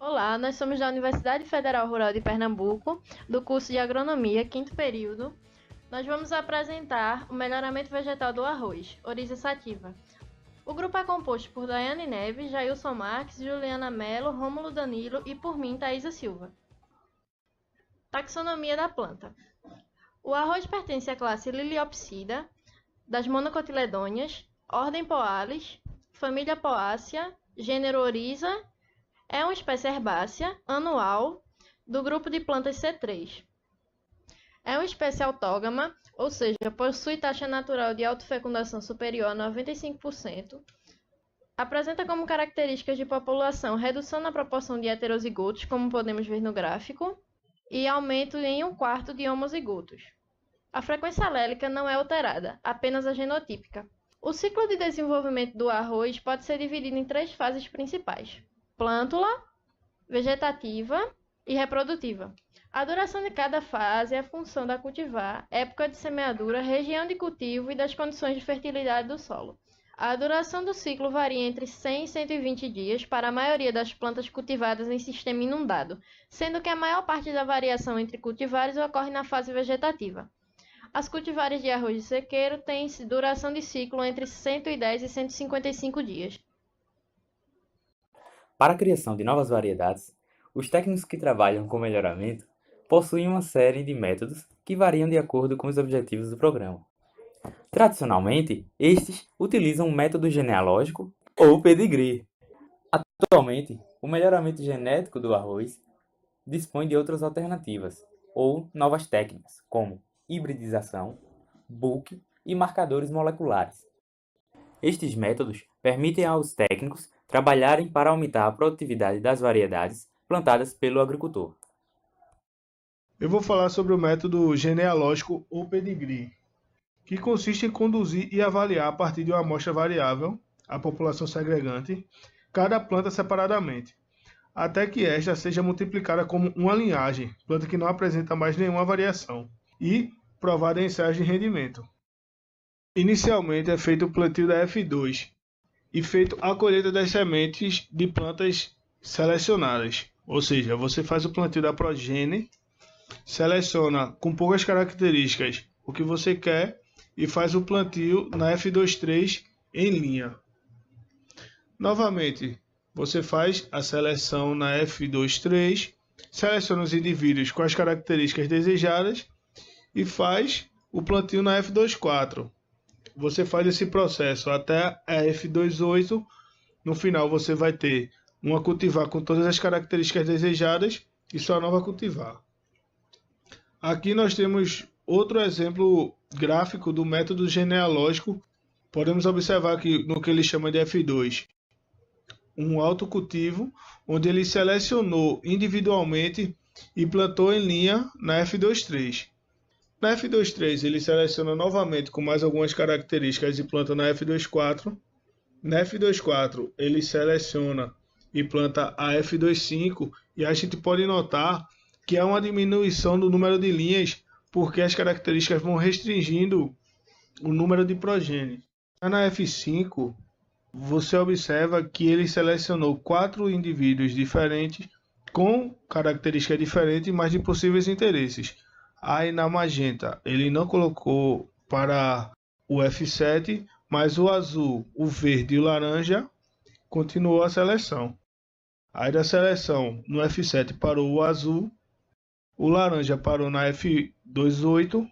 Olá, nós somos da Universidade Federal Rural de Pernambuco, do curso de Agronomia, quinto período. Nós vamos apresentar o melhoramento vegetal do arroz, Oryza sativa. O grupo é composto por Daiane Neves, Jailson Marques, Juliana Mello, Rômulo Danilo e por mim, Thaisa Silva. Taxonomia da planta. O arroz pertence à classe Liliopsida, das monocotiledôneas, ordem Poales, família Poaceae, gênero Oryza. É uma espécie herbácea, anual, do grupo de plantas C3. É uma espécie autógama, ou seja, possui taxa natural de autofecundação superior a 95%. Apresenta como características de população redução na proporção de heterozigotos, como podemos ver no gráfico, e aumento em 1/4 de homozigotos. A frequência alélica não é alterada, apenas a genotípica. O ciclo de desenvolvimento do arroz pode ser dividido em 3 fases principais: plântula, vegetativa e reprodutiva. A duração de cada fase é a função da cultivar, época de semeadura, região de cultivo e das condições de fertilidade do solo. A duração do ciclo varia entre 100 e 120 dias para a maioria das plantas cultivadas em sistema inundado, sendo que a maior parte da variação entre cultivares ocorre na fase vegetativa. As cultivares de arroz de sequeiro têm duração de ciclo entre 110 e 155 dias. Para a criação de novas variedades, os técnicos que trabalham com melhoramento possuem uma série de métodos que variam de acordo com os objetivos do programa. Tradicionalmente, estes utilizam o método genealógico ou pedigree. Atualmente, o melhoramento genético do arroz dispõe de outras alternativas ou novas técnicas, como hibridização, bulk e marcadores moleculares. Estes métodos permitem aos técnicos trabalharem para aumentar a produtividade das variedades plantadas pelo agricultor. Eu vou falar sobre o método genealógico ou pedigree, que consiste em conduzir e avaliar a partir de uma amostra variável, a população segregante, cada planta separadamente, até que esta seja multiplicada como uma linhagem, planta que não apresenta mais nenhuma variação, e provada em ensaios de rendimento. Inicialmente é feito o plantio da F2 e feito a colheita das sementes de plantas selecionadas, ou seja, você faz o plantio da progênie, seleciona com poucas características o que você quer e faz o plantio na F23 em linha. Novamente, você faz a seleção na F23, seleciona os indivíduos com as características desejadas e faz o plantio na F24. Você faz esse processo até a F28. No final você vai ter uma cultivar com todas as características desejadas e sua nova cultivar. Aqui nós temos outro exemplo gráfico do método genealógico. Podemos observar que no que ele chama de F2, um autocultivo, onde ele selecionou individualmente e plantou em linha na F23. Na F23 ele seleciona novamente com mais algumas características e planta na F24. Na F24 ele seleciona e planta a F25 e a gente pode notar que há uma diminuição do número de linhas porque as características vão restringindo o número de progênie. Na F5 você observa que ele selecionou 4 indivíduos diferentes com características diferentes, mas de possíveis interesses. Aí na magenta ele não colocou para o F7, mas o azul, o verde e o laranja continuou a seleção. Aí da seleção no F7 parou o azul, o laranja parou na F28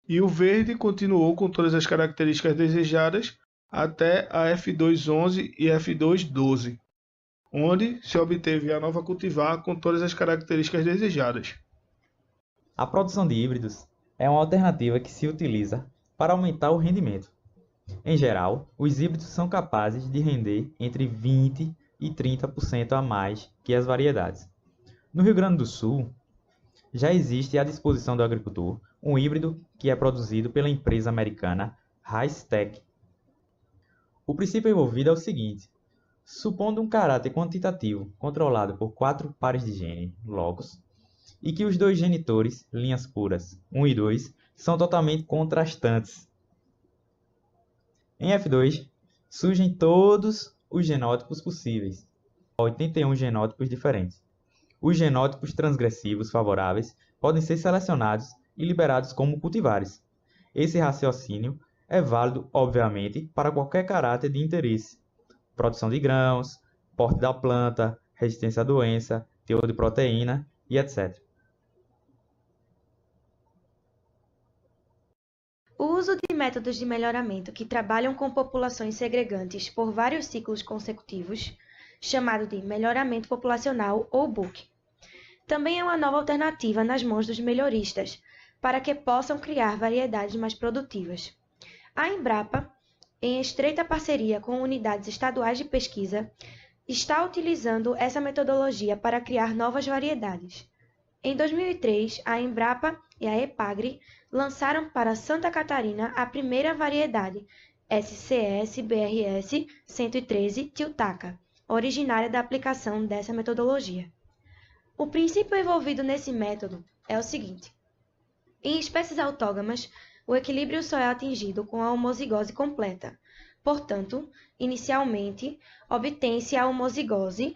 e o verde continuou com todas as características desejadas até a F211 e F212, onde se obteve a nova cultivar com todas as características desejadas. A produção de híbridos é uma alternativa que se utiliza para aumentar o rendimento. Em geral, os híbridos são capazes de render entre 20% e 30% a mais que as variedades. No Rio Grande do Sul, já existe à disposição do agricultor um híbrido que é produzido pela empresa americana Ricetech. O princípio envolvido é o seguinte: supondo um caráter quantitativo controlado por 4 pares de gene, logos, e que os 2 genitores, linhas puras 1 e 2, são totalmente contrastantes. Em F2, surgem todos os genótipos possíveis, 81 genótipos diferentes. Os genótipos transgressivos favoráveis podem ser selecionados e liberados como cultivares. Esse raciocínio é válido, obviamente, para qualquer caráter de interesse: produção de grãos, porte da planta, resistência à doença, teor de proteína e etc. O uso de métodos de melhoramento que trabalham com populações segregantes por vários ciclos consecutivos, chamado de melhoramento populacional ou BUC, também é uma nova alternativa nas mãos dos melhoristas, para que possam criar variedades mais produtivas. A Embrapa, em estreita parceria com unidades estaduais de pesquisa, está utilizando essa metodologia para criar novas variedades. Em 2003, a Embrapa e a Epagri lançaram para Santa Catarina a primeira variedade SCS-BRS 113 Tiltaca, originária da aplicação dessa metodologia. O princípio envolvido nesse método é o seguinte: em espécies autógamas, o equilíbrio só é atingido com a homozigose completa. Portanto, inicialmente, obtém-se a homozigose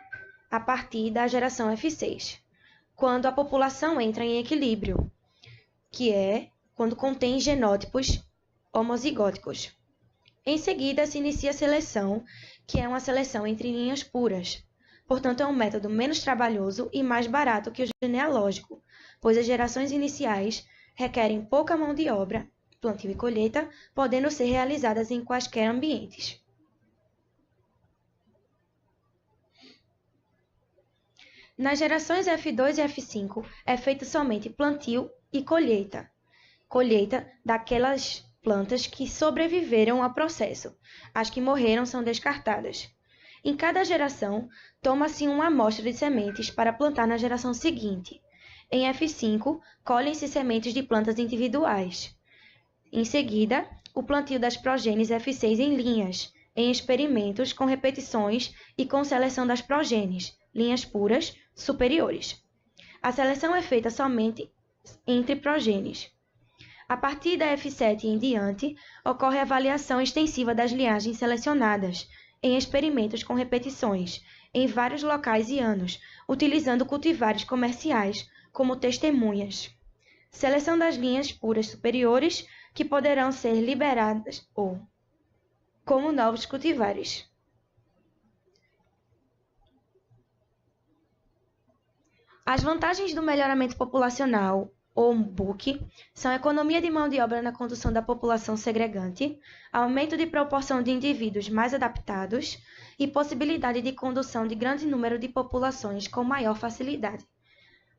a partir da geração F6, quando a população entra em equilíbrio, que é quando contém genótipos homozigóticos. Em seguida, se inicia a seleção, que é uma seleção entre linhas puras. Portanto, é um método menos trabalhoso e mais barato que o genealógico, pois as gerações iniciais requerem pouca mão de obra, plantio e colheita, podendo ser realizadas em quaisquer ambientes. Nas gerações F2 e F5 é feito somente plantio e colheita daquelas plantas que sobreviveram ao processo. As que morreram são descartadas. Em cada geração, toma-se uma amostra de sementes para plantar na geração seguinte. Em F5, colhem-se sementes de plantas individuais. Em seguida, o plantio das progênies F6 em linhas, em experimentos com repetições e com seleção das progênies, linhas puras, superiores. A seleção é feita somente entre progênies. A partir da F7 em diante, ocorre a avaliação extensiva das linhagens selecionadas, em experimentos com repetições, em vários locais e anos, utilizando cultivares comerciais como testemunhas. Seleção das linhas puras superiores, que poderão ser liberadas ou como novos cultivares. As vantagens do melhoramento populacional, ou BUC, são economia de mão de obra na condução da população segregante, aumento de proporção de indivíduos mais adaptados e possibilidade de condução de grande número de populações com maior facilidade.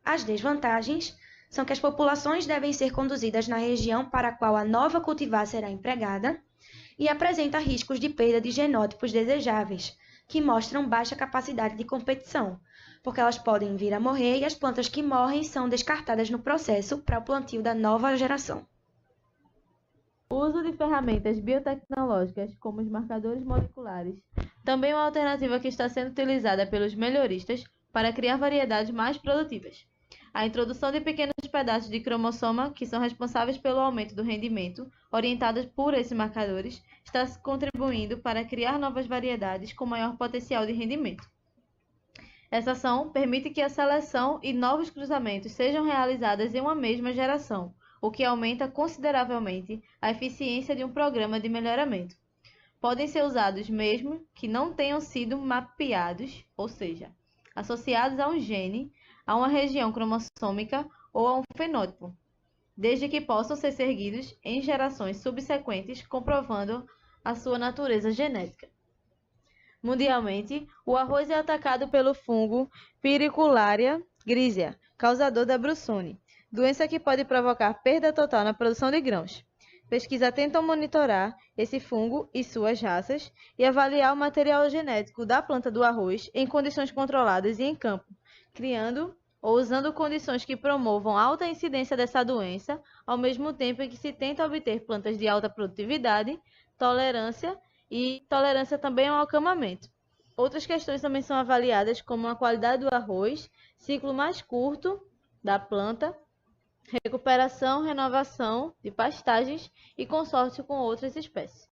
As desvantagens são que as populações devem ser conduzidas na região para a qual a nova cultivar será empregada e apresenta riscos de perda de genótipos desejáveis, que mostram baixa capacidade de competição, porque elas podem vir a morrer e as plantas que morrem são descartadas no processo para o plantio da nova geração. O uso de ferramentas biotecnológicas, como os marcadores moleculares, também é uma alternativa que está sendo utilizada pelos melhoristas para criar variedades mais produtivas. A introdução de pequenos pedaços de cromossoma, que são responsáveis pelo aumento do rendimento, orientados por esses marcadores, está contribuindo para criar novas variedades com maior potencial de rendimento. Essa ação permite que a seleção e novos cruzamentos sejam realizados em uma mesma geração, o que aumenta consideravelmente a eficiência de um programa de melhoramento. Podem ser usados mesmo que não tenham sido mapeados, ou seja, associados a um gene, a uma região cromossômica ou a um fenótipo, desde que possam ser seguidos em gerações subsequentes, comprovando a sua natureza genética. Mundialmente, o arroz é atacado pelo fungo Pyrrhicularia grisea, causador da bruçone, doença que pode provocar perda total na produção de grãos. Pesquisas tentam monitorar esse fungo e suas raças e avaliar o material genético da planta do arroz em condições controladas e em campo, criando ou usando condições que promovam alta incidência dessa doença, ao mesmo tempo em que se tenta obter plantas de alta produtividade, tolerância também ao acamamento. Outras questões também são avaliadas, como a qualidade do arroz, ciclo mais curto da planta, recuperação, renovação de pastagens e consórcio com outras espécies.